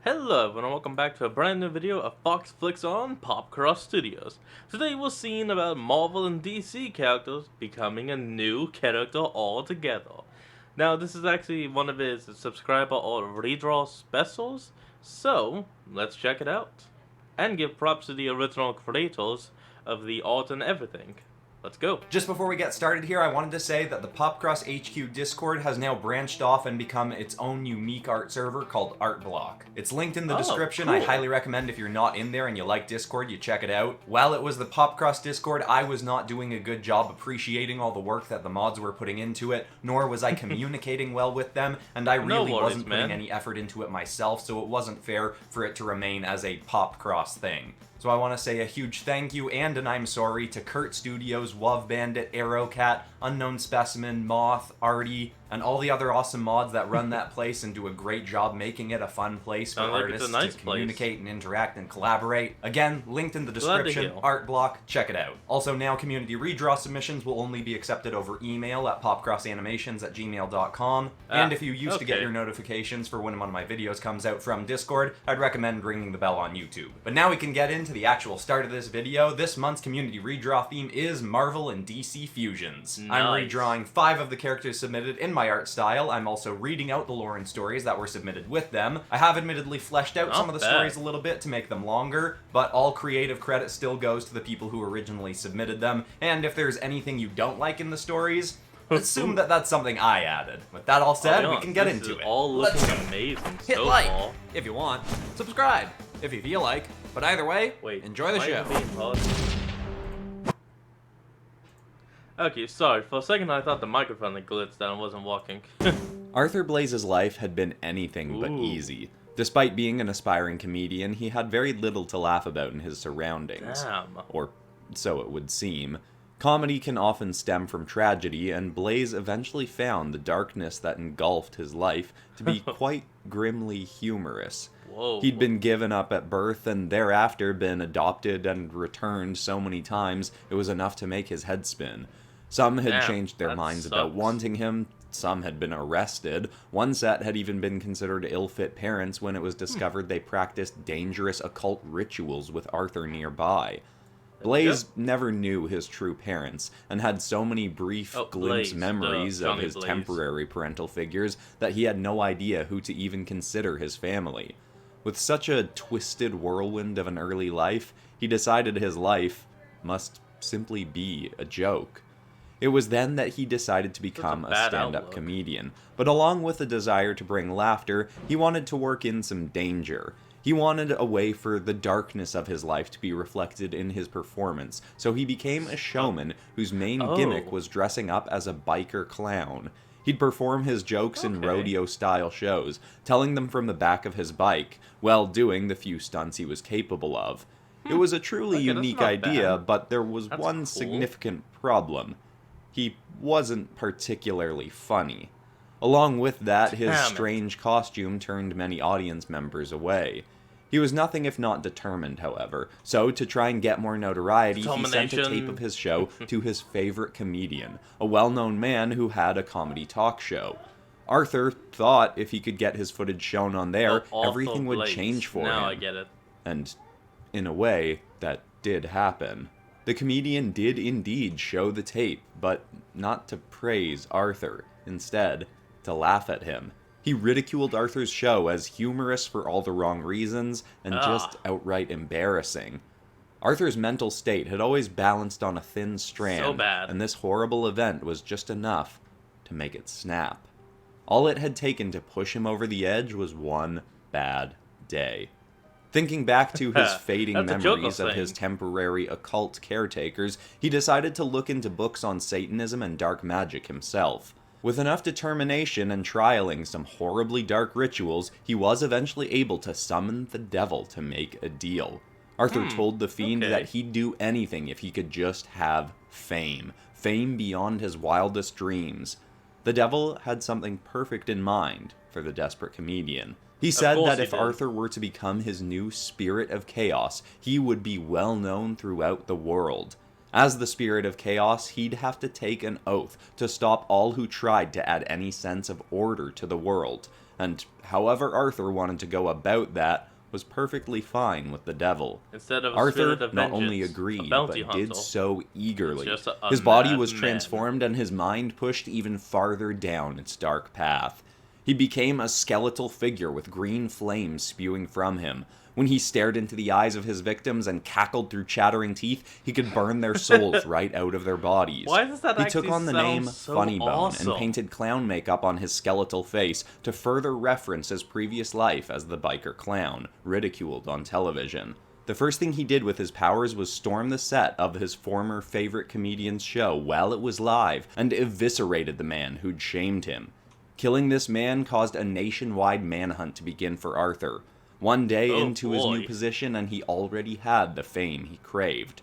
Hello everyone and welcome back to a brand new video of Fox Flicks on Popcross Studios. Today we're seeing about Marvel and DC characters becoming a new character altogether. Now this is actually one of his subscriber or Redraw specials, so let's check it out. And give props to the original creators of the art and everything. Let's go. Just before we get started here, I wanted to say that the Popcross HQ Discord has now branched off and become its own unique art server called Art Block. It's linked in the description. Cool. I highly recommend if you're not in there and you like Discord, you check it out. While it was the Popcross Discord, I was not doing a good job appreciating all the work that the mods were putting into it, nor was I communicating well with them, and I really wasn't putting any effort into it myself, so it wasn't fair for it to remain as a Popcross thing. So I want to say a huge thank you and an I'm sorry to Kurt Studios, Wov Bandit, Arrowcat, Unknown Specimen, Moth, Artie, and all the other awesome mods that run that place and do a great job making it a fun place for artists to communicate and interact and collaborate. Again, linked in the description, Art Block, check it out. Also now, community redraw submissions will only be accepted over email at popcrossanimations@gmail.com. And if you used to get your notifications for when one of my videos comes out from Discord, I'd recommend ringing the bell on YouTube. But now we can get into the actual start of this video. This month's community redraw theme is Marvel and DC fusions. Nice. I'm redrawing 5 of the characters submitted in my art style. I'm also reading out the lore and stories that were submitted with them. I have admittedly fleshed out some of the stories a little bit to make them longer, but all creative credit still goes to the people who originally submitted them, and if there's anything you don't like in the stories, assume that that's something I added. With that all said, we can get into it. All looking amazing. Hit like if you want, subscribe if you feel like, but either way, enjoy the show. Okay, sorry, for a second I thought the microphone had glitched out and wasn't working. Arthur Blaze's life had been anything but easy. Despite being an aspiring comedian, he had very little to laugh about in his surroundings. Damn. Or so it would seem. Comedy can often stem from tragedy, and Blaze eventually found the darkness that engulfed his life to be quite grimly humorous. Whoa. He'd been given up at birth and thereafter been adopted and returned so many times it was enough to make his head spin. Some had changed their minds about wanting him, some had been arrested, one set had even been considered ill-fit parents when it was discovered they practiced dangerous occult rituals with Arthur nearby. Blaze never knew his true parents, and had so many brief glimpse memories of his temporary parental figures that he had no idea who to even consider his family. With such a twisted whirlwind of an early life, he decided his life must simply be a joke. It was then that he decided to become a stand-up comedian, but along with a desire to bring laughter, he wanted to work in some danger. He wanted a way for the darkness of his life to be reflected in his performance, so he became a showman whose main gimmick was dressing up as a biker clown. He'd perform his jokes in rodeo-style shows, telling them from the back of his bike, while doing the few stunts he was capable of. It was a truly unique idea, but there was one significant problem. He wasn't particularly funny. Along with that, his strange costume turned many audience members away. He was nothing if not determined, however, so to try and get more notoriety, he sent a tape of his show to his favorite comedian, a well-known man who had a comedy talk show. Arthur thought if he could get his footage shown on there, everything would change for him. Now I get it. And, in a way, that did happen. The comedian did indeed show the tape, but not to praise Arthur. Instead, to laugh at him. He ridiculed Arthur's show as humorous for all the wrong reasons, and just outright embarrassing. Arthur's mental state had always balanced on a thin strand, and this horrible event was just enough to make it snap. All it had taken to push him over the edge was one bad day. Thinking back to his fading memories of his temporary occult caretakers, he decided to look into books on Satanism and dark magic himself. With enough determination and trialing some horribly dark rituals, he was eventually able to summon the devil to make a deal. Arthur told the fiend that he'd do anything if he could just have fame. Fame beyond his wildest dreams. The devil had something perfect in mind for the desperate comedian. He said that if Arthur were to become his new spirit of chaos, he would be well known throughout the world. As the spirit of chaos, he'd have to take an oath to stop all who tried to add any sense of order to the world, and however Arthur wanted to go about that was perfectly fine with the devil. Instead of Arthur of not only vengeance, agreed, a but hunter. did so eagerly. A His body mad was man. transformed and his mind pushed even farther down its dark path. He became a skeletal figure with green flames spewing from him. When he stared into the eyes of his victims and cackled through chattering teeth, he could burn their souls right out of their bodies. Why does that He actually took on the sound name so Funny Bone awesome? and painted clown makeup on his skeletal face to further reference his previous life as the biker clown, ridiculed on television. The first thing he did with his powers was storm the set of his former favorite comedian's show while it was live and eviscerated the man who'd shamed him. Killing this man caused a nationwide manhunt to begin for Arthur. One day into his new position, and he already had the fame he craved.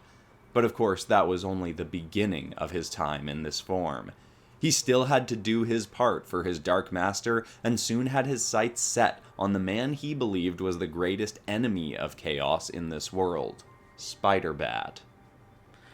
But of course, that was only the beginning of his time in this form. He still had to do his part for his Dark Master, and soon had his sights set on the man he believed was the greatest enemy of chaos in this world, Spider-Bat.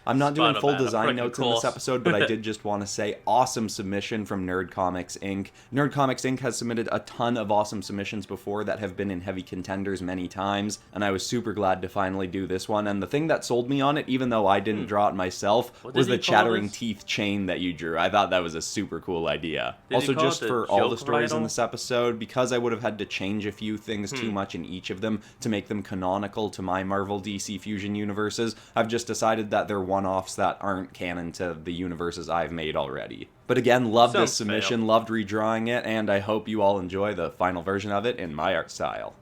I'm not doing full design notes in this episode, but I did just want to say awesome submission from Nerd Comics Inc. Nerd Comics Inc. has submitted a ton of awesome submissions before that have been in heavy contenders many times, and I was super glad to finally do this one. And the thing that sold me on it, even though I didn't draw it myself, was the chattering teeth chain that you drew. I thought that was a super cool idea. Also, just for all the stories in this episode, because I would have had to change a few things too much in each of them to make them canonical to my Marvel DC Fusion universes, I've just decided that they're one-offs that aren't canon to the universes I've made already. But again, loved this submission, loved redrawing it, and I hope you all enjoy the final version of it in my art style.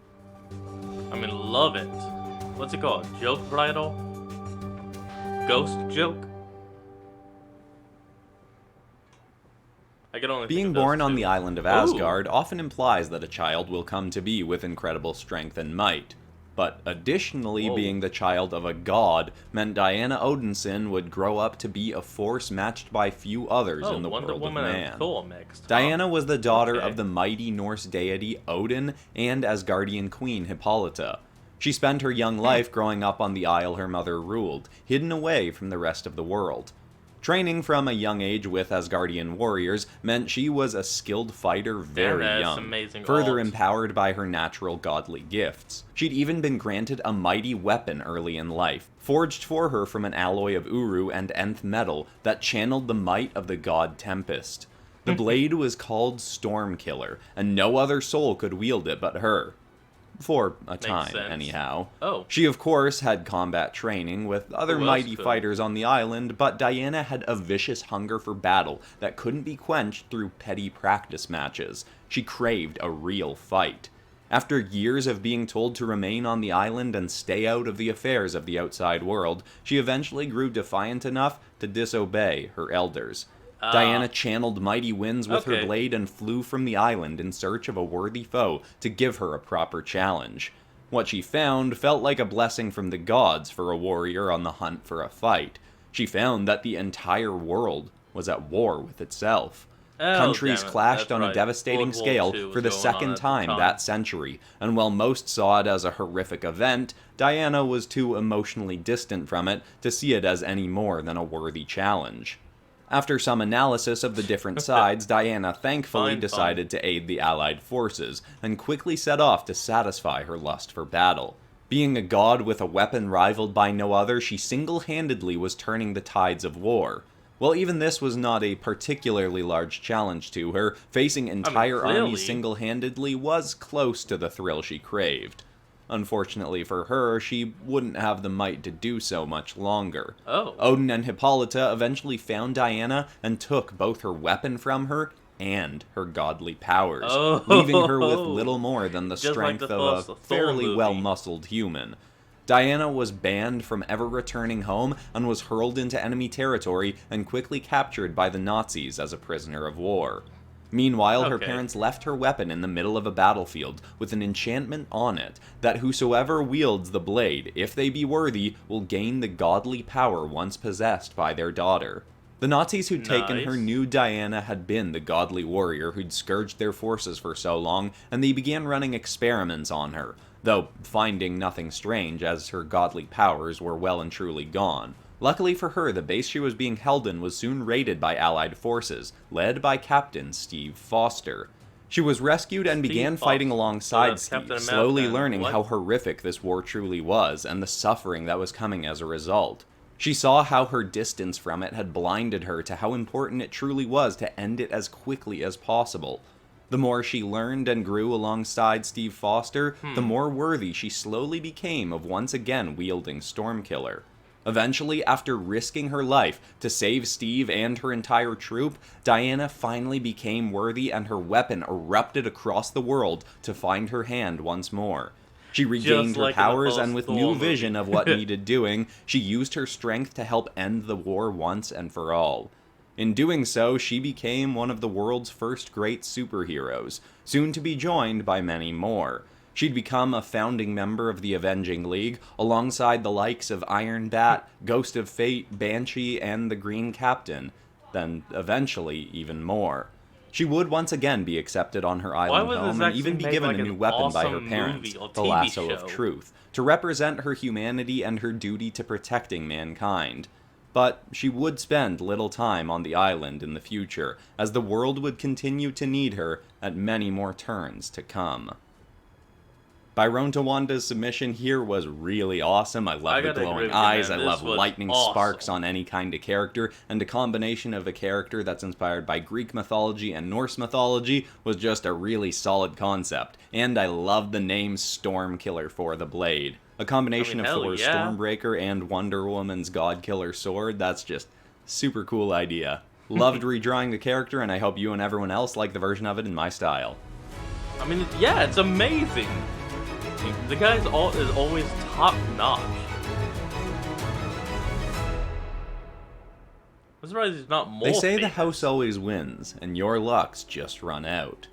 I mean, love it. What's it called? Joke bridal? Ghost joke? I can only Being born on the island of Asgard often implies that a child will come to be with incredible strength and might. But additionally, being the child of a god meant Diana Odinson would grow up to be a force matched by few others in the world of man. Diana was the daughter of the mighty Norse deity Odin and Asgardian queen Hippolyta. She spent her young life growing up on the isle her mother ruled, hidden away from the rest of the world. Training from a young age with Asgardian warriors meant she was a skilled fighter very young, further empowered by her natural godly gifts. She'd even been granted a mighty weapon early in life, forged for her from an alloy of Uru and nth metal that channeled the might of the god Tempest. The blade was called Stormkiller, and no other soul could wield it but her. For a time, anyhow. She, of course, had combat training with other mighty fighters on the island, but Diana had a vicious hunger for battle that couldn't be quenched through petty practice matches. She craved a real fight. After years of being told to remain on the island and stay out of the affairs of the outside world, she eventually grew defiant enough to disobey her elders. Diana channeled mighty winds with her blade and flew from the island in search of a worthy foe to give her a proper challenge. What she found felt like a blessing from the gods for a warrior on the hunt for a fight. She found that the entire world was at war with itself. Countries clashed on a devastating scale for the second time that century, and while most saw it as a horrific event, Diana was too emotionally distant from it to see it as any more than a worthy challenge. After some analysis of the different sides, Diana thankfully decided to aid the Allied forces, and quickly set off to satisfy her lust for battle. Being a god with a weapon rivaled by no other, she single-handedly was turning the tides of war. While even this was not a particularly large challenge to her, facing entire armies single-handedly was close to the thrill she craved. Unfortunately for her, she wouldn't have the might to do so much longer. Odin and Hippolyta eventually found Diana and took both her weapon from her and her godly powers, leaving her with little more than the strength of a fairly well-muscled human. Diana was banned from ever returning home and was hurled into enemy territory and quickly captured by the Nazis as a prisoner of war. Meanwhile, her parents left her weapon in the middle of a battlefield with an enchantment on it that whosoever wields the blade, if they be worthy, will gain the godly power once possessed by their daughter. The Nazis who'd taken her knew Diana had been the godly warrior who'd scourged their forces for so long, and they began running experiments on her, though finding nothing strange as her godly powers were well and truly gone. Luckily for her, the base she was being held in was soon raided by Allied forces, led by Captain Steve Foster. She was rescued and began fighting alongside Steve, slowly learning how horrific this war truly was and the suffering that was coming as a result. She saw how her distance from it had blinded her to how important it truly was to end it as quickly as possible. The more she learned and grew alongside Steve Foster, the more worthy she slowly became of once again wielding Stormkiller. Eventually, after risking her life to save Steve and her entire troop, Diana finally became worthy and her weapon erupted across the world to find her hand once more. She regained her powers and with new vision of what needed doing, she used her strength to help end the war once and for all. In doing so, she became one of the world's first great superheroes, soon to be joined by many more. She'd become a founding member of the Avenging League, alongside the likes of Iron Bat, Ghost of Fate, Banshee, and the Green Captain. Then, eventually, even more. She would once again be accepted on her island home and even be given a new weapon by her parents, the Lasso of Truth, to represent her humanity and her duty to protecting mankind. But she would spend little time on the island in the future, as the world would continue to need her at many more turns to come. Byron Tawanda's submission here was really awesome. I love the glowing eyes, I love lightning sparks on any kind of character, and a combination of a character that's inspired by Greek mythology and Norse mythology was just a really solid concept. And I love the name Stormkiller for the blade. A combination of Thor's Stormbreaker and Wonder Woman's Godkiller sword, that's just super cool idea. Loved redrawing the character, and I hope you and everyone else like the version of it in my style. I mean, yeah, it's amazing. The guy is always top notch. I'm surprised he's not more They say famous. the house always wins, and your luck's just run out.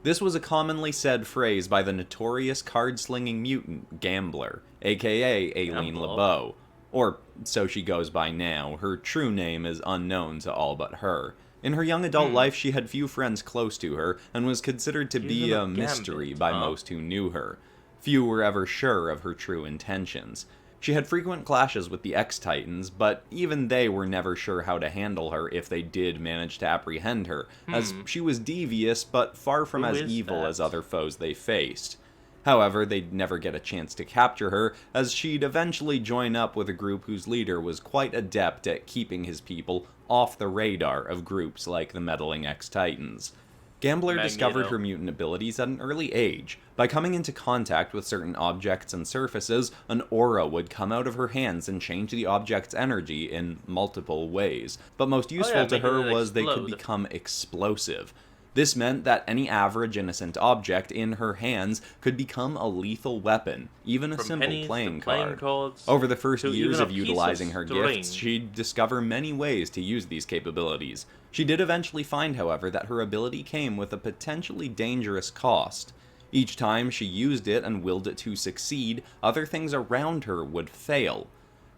This was a commonly said phrase by the notorious card-slinging mutant Gambler, aka Aileen LeBeau. Or so she goes by now. Her true name is unknown to all but her. In her young adult life, she had few friends close to her, and was considered to be a mystery by most who knew her. Few were ever sure of her true intentions. She had frequent clashes with the X-Titans, but even they were never sure how to handle her if they did manage to apprehend her, as she was devious but far from as evil as other foes they faced. However, they'd never get a chance to capture her, as she'd eventually join up with a group whose leader was quite adept at keeping his people off the radar of groups like the meddling X-Titans. Gambler discovered her mutant abilities at an early age. By coming into contact with certain objects and surfaces, an aura would come out of her hands and change the object's energy in multiple ways. But most useful to her was they could become explosive. This meant that any average innocent object in her hands could become a lethal weapon, even a simple playing card. Over the first years of utilizing her gifts, she'd discover many ways to use these capabilities. She did eventually find, however, that her ability came with a potentially dangerous cost. Each time she used it and willed it to succeed, other things around her would fail.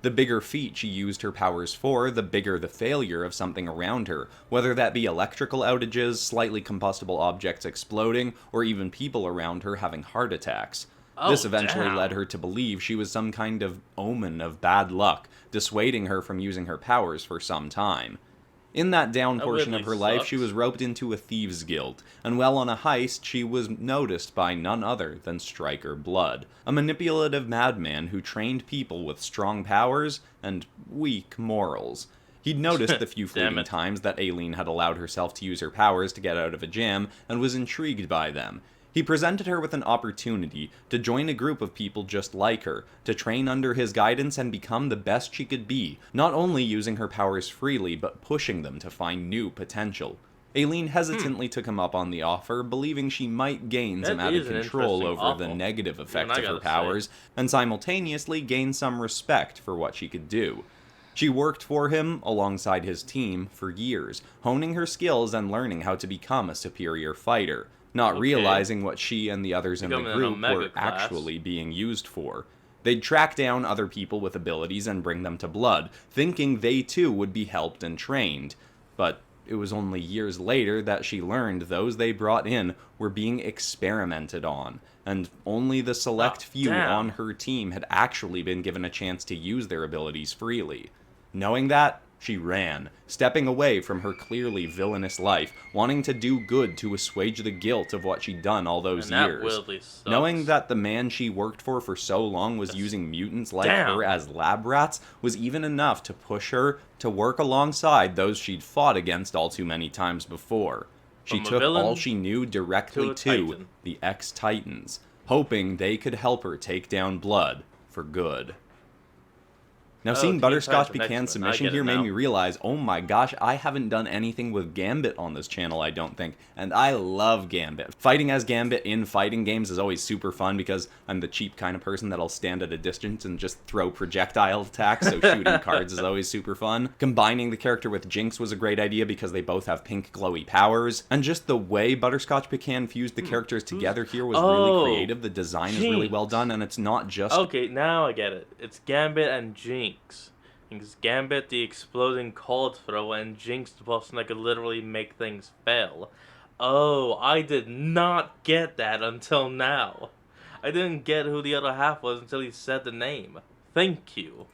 The bigger feat she used her powers for, the bigger the failure of something around her, whether that be electrical outages, slightly combustible objects exploding, or even people around her having heart attacks. This eventually led her to believe she was some kind of omen of bad luck, dissuading her from using her powers for some time. In that down portion of her life, she was roped into a thieves' guild, and while on a heist, she was noticed by none other than Striker Blood, a manipulative madman who trained people with strong powers and weak morals. He'd noticed the few fleeting times that Aileen had allowed herself to use her powers to get out of a jam, and was intrigued by them. He presented her with an opportunity to join a group of people just like her, to train under his guidance and become the best she could be, not only using her powers freely, but pushing them to find new potential. Aileen hesitantly took him up on the offer, believing she might gain some added control over the negative effects of her powers, and simultaneously gain some respect for what she could do. She worked for him, alongside his team, for years, honing her skills and learning how to become a superior fighter, not realizing what she and the others in the group were actually being used for. They'd track down other people with abilities and bring them to Blood, thinking they too would be helped and trained. But it was only years later that she learned those they brought in were being experimented on, and only the select few on her team had actually been given a chance to use their abilities freely. Knowing that, She ran, stepping away from her clearly villainous life, wanting to do good to assuage the guilt of what she'd done all those years. Knowing that the man she worked for so long was using mutants like her as lab rats was even enough to push her to work alongside those she'd fought against all too many times before. She took all she knew directly to the ex-Titans, hoping they could help her take down Blood for good. Now, seeing Butterscotch Pecan's submission here made me realize, oh my gosh, I haven't done anything with Gambit on this channel, I don't think, and I love Gambit. Fighting as Gambit in fighting games is always super fun because I'm the cheap kind of person that'll stand at a distance and just throw projectile attacks, so shooting cards is always super fun. Combining the character with Jinx was a great idea because they both have pink glowy powers, and just the way Butterscotch Pecan fused the characters together here was really creative. The design is really well done, and it's not just... Okay, now I get it. It's Gambit and Jinx. Because Gambit, the exploding cold throw, and Jinx, the person that could literally make things fail. Oh, I did not get that until now. I didn't get who the other half was until he said the name. Thank you.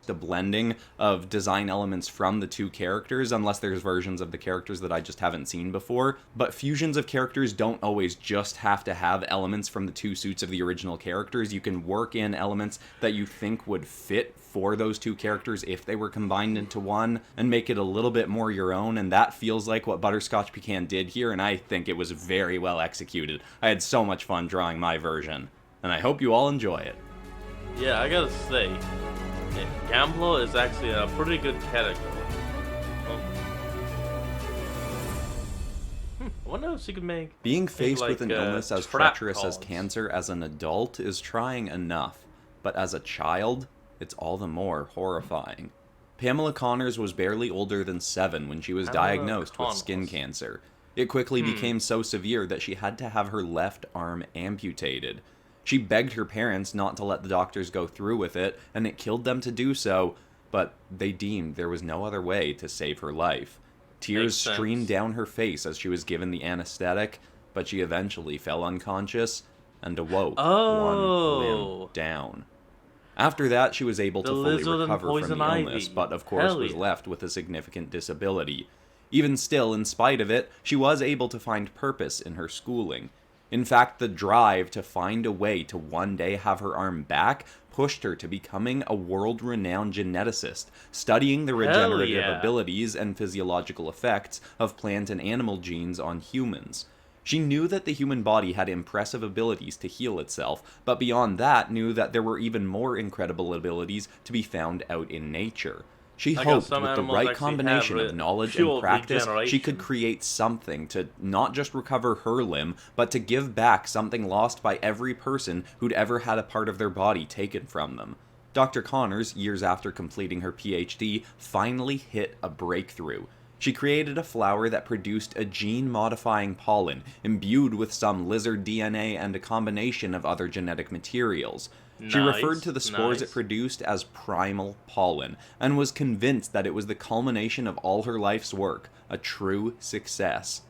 The blending of design elements from the two characters, unless there's versions of the characters that I just haven't seen before. But fusions of characters don't always just have to have elements from the two suits of the original characters. You can work in elements that you think would fit for those two characters if they were combined into one, and make it a little bit more your own, and that feels like what Butterscotch Pecan did here, and I think it was very well executed. I had so much fun drawing my version, and I hope you all enjoy it. Yeah, I gotta say, Gamblo is actually a pretty good character. I wonder if she could make... Being faced with an illness as treacherous as cancer as an adult is trying enough, but as a child, it's all the more horrifying. Pamela Connors was barely older than 7 when she was diagnosed with skin cancer. It quickly became so severe that she had to have her left arm amputated. She begged her parents not to let the doctors go through with it, and it killed them to do so, but they deemed there was no other way to save her life. Tears streamed down her face as she was given the anesthetic, but she eventually fell unconscious and awoke one limb down. After that, she was able to fully recover from the illness, but of course was left with a significant disability. Even still, in spite of it, she was able to find purpose in her schooling. In fact, the drive to find a way to one day have her arm back pushed her to becoming a world-renowned geneticist, studying the regenerative abilities and physiological effects of plant and animal genes on humans. She knew that the human body had impressive abilities to heal itself, but beyond that knew that there were even more incredible abilities to be found out in nature. She hoped with the right combination of knowledge and practice, she could create something to not just recover her limb, but to give back something lost by every person who'd ever had a part of their body taken from them. Dr. Connors, years after completing her PhD, finally hit a breakthrough. She created a flower that produced a gene-modifying pollen, imbued with some lizard DNA and a combination of other genetic materials. She referred to the spores it produced as primal pollen, and was convinced that it was the culmination of all her life's work, a true success.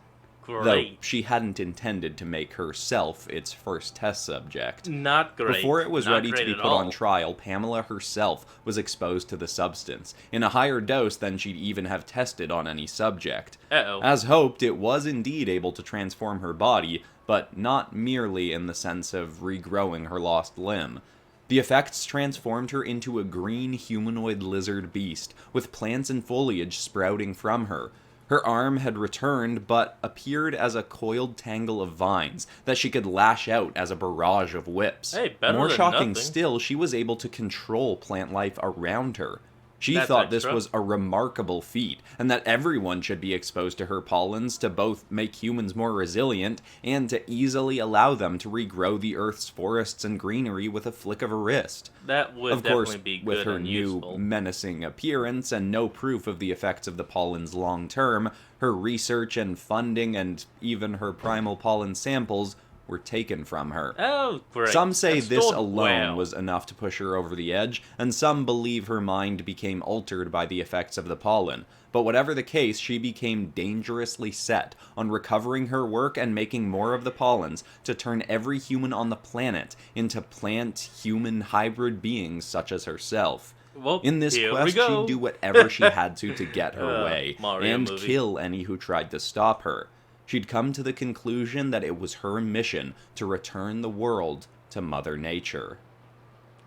Great. Though she hadn't intended to make herself its first test subject. Not great. Before it was ready to be put on trial, Pamela herself was exposed to the substance, in a higher dose than she'd even have tested on any subject. As hoped, it was indeed able to transform her body, but not merely in the sense of regrowing her lost limb. The effects transformed her into a green humanoid lizard beast, with plants and foliage sprouting from her. Her arm had returned, but appeared as a coiled tangle of vines that she could lash out as a barrage of whips. Hey, better More than shocking nothing. still, she was able to control plant life around her. She thought this was a remarkable feat, and that everyone should be exposed to her pollens to both make humans more resilient and to easily allow them to regrow the Earth's forests and greenery with a flick of a wrist. That would definitely be good with her and new useful. menacing appearance and no proof of the effects of the pollens long term, her research and funding and even her primal pollen samples were taken from her. Oh, great. Some say this alone was enough to push her over the edge, and some believe her mind became altered by the effects of the pollen. But whatever the case, she became dangerously set on recovering her work and making more of the pollens to turn every human on the planet into plant-human hybrid beings such as herself. Well, In this here quest, we go. she'd do whatever she had to get her way, Mario and movie. kill any who tried to stop her. She'd come to the conclusion that it was her mission to return the world to Mother Nature.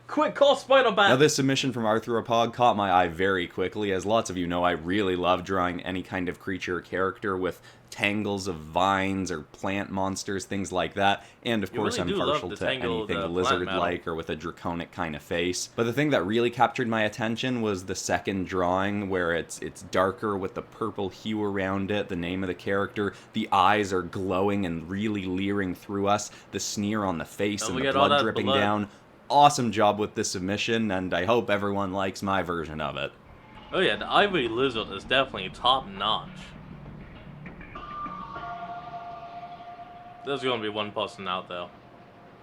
Quick, call Spider-Man! Now, this submission from Arthropod caught my eye very quickly. As lots of you know, I really love drawing any kind of creature or character with tangles of vines or plant monsters, things like that. And of course, really I'm partial to anything lizard-like or with a draconic kind of face. But the thing that really captured my attention was the second drawing, where it's darker with the purple hue around it, the name of the character, the eyes are glowing and really leering through us, the sneer on the face and the blood dripping down. Awesome job with this submission, and I hope everyone likes my version of it. Oh yeah, the Ivory Lizard is definitely top-notch. There's gonna be one person out there.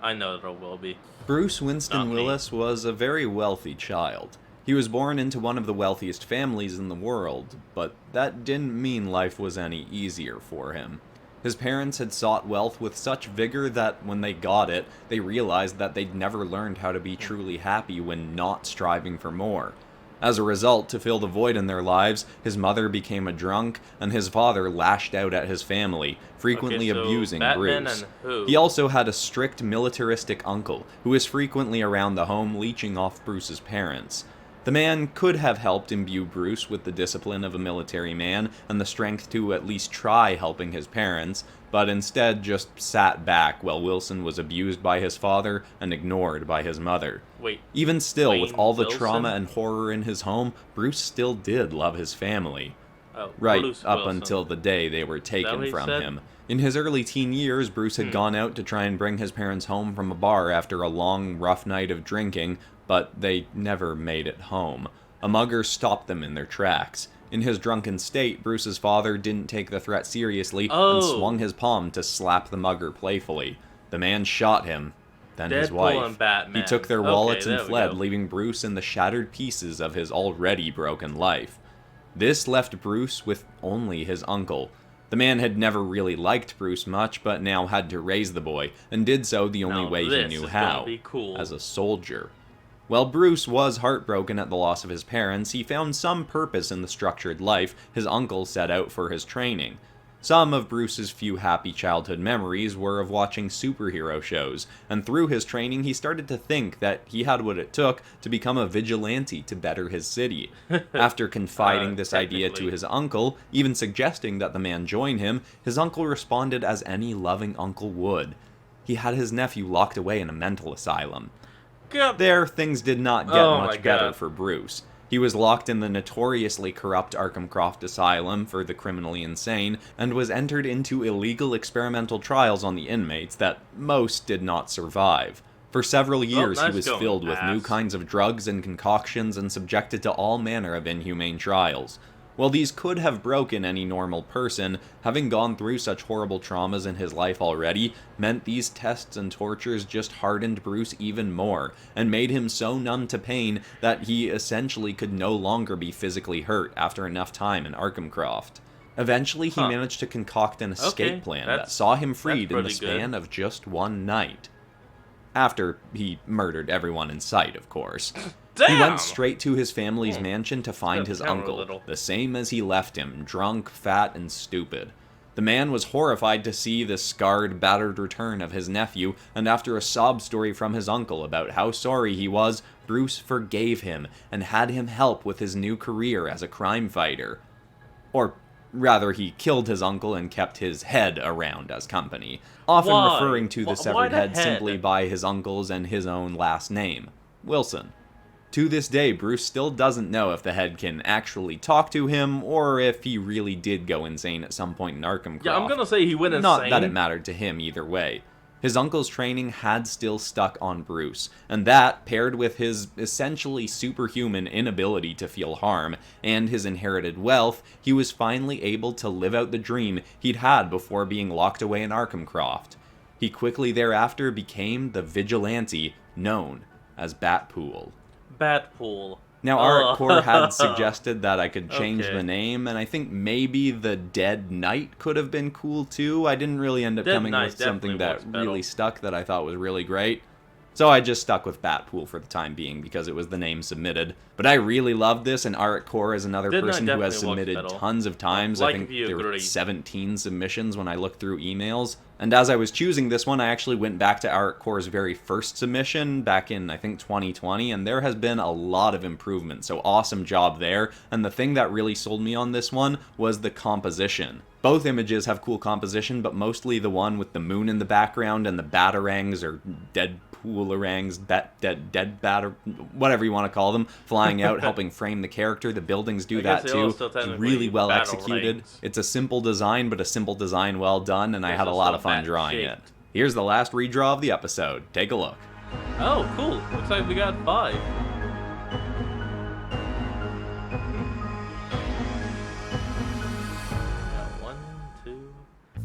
I know there will be. Bruce Winston Willis was a very wealthy child. He was born into one of the wealthiest families in the world, but that didn't mean life was any easier for him. His parents had sought wealth with such vigor that when they got it, they realized that they'd never learned how to be truly happy when not striving for more. As a result, to fill the void in their lives, his mother became a drunk, and his father lashed out at his family, frequently abusing Batman Bruce. And who? He also had a strict militaristic uncle, who was frequently around the home leeching off Bruce's parents. The man could have helped imbue Bruce with the discipline of a military man and the strength to at least try helping his parents, but instead just sat back while Wilson was abused by his father and ignored by his mother. Wait, Even still, with all the Wilson? trauma and horror in his home, Bruce still did love his family. Oh, Right, Bruce up Wilson. until the day they were Is that taken what he from said? him. In his early teen years, Bruce had gone out to try and bring his parents home from a bar after a long, rough night of drinking, but they never made it home. A mugger stopped them in their tracks. In his drunken state, Bruce's father didn't take the threat seriously and swung his palm to slap the mugger playfully. The man shot him, then his Deadpool wife. and Batman. He took their wallets Okay, and there we fled, go. leaving Bruce in the shattered pieces of his already broken life. This left Bruce with only his uncle. The man had never really liked Bruce much, but now had to raise the boy, and did so the only Now way he this knew is how, gonna be cool. as a soldier. While Bruce was heartbroken at the loss of his parents, he found some purpose in the structured life his uncle set out for his training. Some of Bruce's few happy childhood memories were of watching superhero shows, and through his training he started to think that he had what it took to become a vigilante to better his city. After confiding this idea to his uncle, even suggesting that the man join him, his uncle responded as any loving uncle would. He had his nephew locked away in a mental asylum. There, things did not get much better for Bruce. He was locked in the notoriously corrupt Arkham Croft Asylum for the criminally insane, and was entered into illegal experimental trials on the inmates that most did not survive. For several years, he was filled with new kinds of drugs and concoctions and subjected to all manner of inhumane trials. While these could have broken any normal person, having gone through such horrible traumas in his life already meant these tests and tortures just hardened Bruce even more, and made him so numb to pain that he essentially could no longer be physically hurt after enough time in Arkham Croft. Eventually, he managed to concoct an escape plan that saw him freed in the span of just one night. After he murdered everyone in sight, of course. Damn! He went straight to his family's mansion to find his uncle, the same as he left him, drunk, fat, and stupid. The man was horrified to see the scarred, battered return of his nephew, and after a sob story from his uncle about how sorry he was, Bruce forgave him and had him help with his new career as a crime fighter. Or rather, he killed his uncle and kept his head around as company, often referring to the severed head simply by his uncle's and his own last name, Wilson. To this day, Bruce still doesn't know if the head can actually talk to him, or if he really did go insane at some point in Arkham Croft. Yeah, I'm gonna say he went insane. Not that it mattered to him either way. His uncle's training had still stuck on Bruce, and that, paired with his essentially superhuman inability to feel harm, and his inherited wealth, he was finally able to live out the dream he'd had before being locked away in Arkham Croft. He quickly thereafter became the vigilante known as Batpool. Batpool. Now, Art Core had suggested that I could change the name, and I think maybe the Dead Knight could have been cool too. I didn't really end up coming with something that really stuck that I thought was really great. So I just stuck with Batpool for the time being because it was the name submitted. But I really loved this, and Arik Core is another person who has submitted tons of times. I think there were 17 submissions when I looked through emails. And as I was choosing this one, I actually went back to Arik Core's very first submission back in, I think, 2020, and there has been a lot of improvement, so awesome job there. And the thing that really sold me on this one was the composition. Both images have cool composition, but mostly the one with the moon in the background and the batarangs or dead poolerangs, dead batter, whatever you want to call them, flying out, helping frame the character. The buildings do that too. It's really well executed. It's a simple design, but a simple design well done, and I had a lot of fun drawing it. Here's the last redraw of the episode. Take a look. Oh, cool. Looks like we got 5.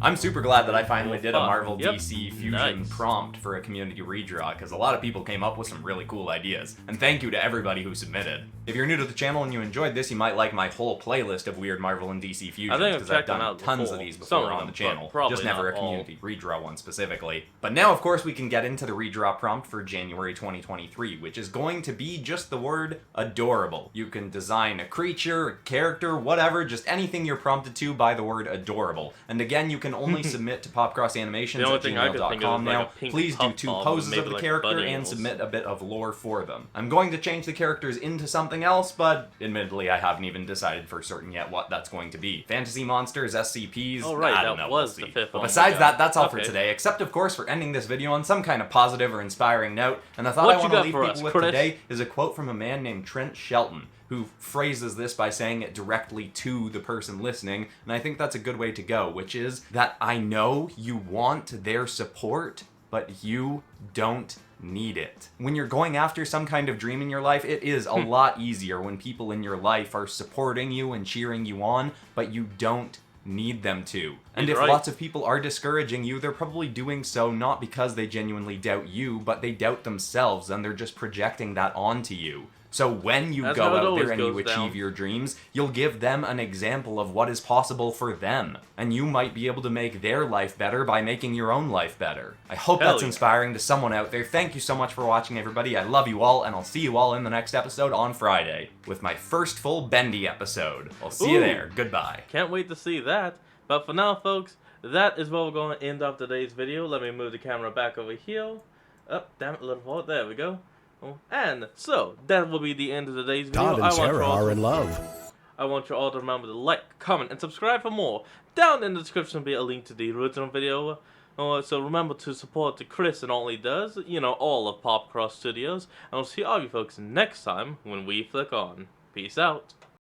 I'm super glad that I finally did a Marvel DC Fusion prompt for a community redraw, because a lot of people came up with some really cool ideas. And thank you to everybody who submitted. If you're new to the channel and you enjoyed this, you might like my whole playlist of weird Marvel and DC Fusions, because I've done tons of these before on the channel, just never a community redraw one specifically. But now, of course, we can get into the redraw prompt for January 2023, which is going to be just the word adorable. You can design a creature, a character, whatever, just anything you're prompted to by the word adorable. And again, you can only submit to popcrossanimations@gmail.com now. Please do 2 poses of the character and submit a bit of lore for them. I'm going to change the characters into something else, but admittedly I haven't even decided for certain yet what that's going to be. Fantasy monsters, SCPs, I don't know, we'll see. But besides that, that's all for today, except of course for ending this video on some kind of positive or inspiring note. And the thought I want to leave people with today is a quote from a man named Trent Shelton, who phrases this by saying it directly to the person listening, and I think that's a good way to go, which is that I know you want their support, but you don't need it. When you're going after some kind of dream in your life, it is a lot easier when people in your life are supporting you and cheering you on, but you don't need them to. And if lots of people are discouraging you, they're probably doing so not because they genuinely doubt you, but they doubt themselves, and they're just projecting that onto you. So when you go out there and you achieve your dreams, you'll give them an example of what is possible for them. And you might be able to make their life better by making your own life better. I hope that's inspiring to someone out there. Thank you so much for watching, everybody. I love you all, and I'll see you all in the next episode on Friday with my first full Bendy episode. I'll see you there. Goodbye. Can't wait to see that. But for now, folks, that is where we're going to end off today's video. Let me move the camera back over here. Oh, damn it, a little forward. There we go. And so, that will be the end of today's video. Todd and Sarah are in love. I want you all to remember to like, comment, and subscribe for more. Down in the description will be a link to the original video. So remember to support Chris and all he does, you know, all of Popcross Studios. And I'll see all you folks next time when we flick on. Peace out.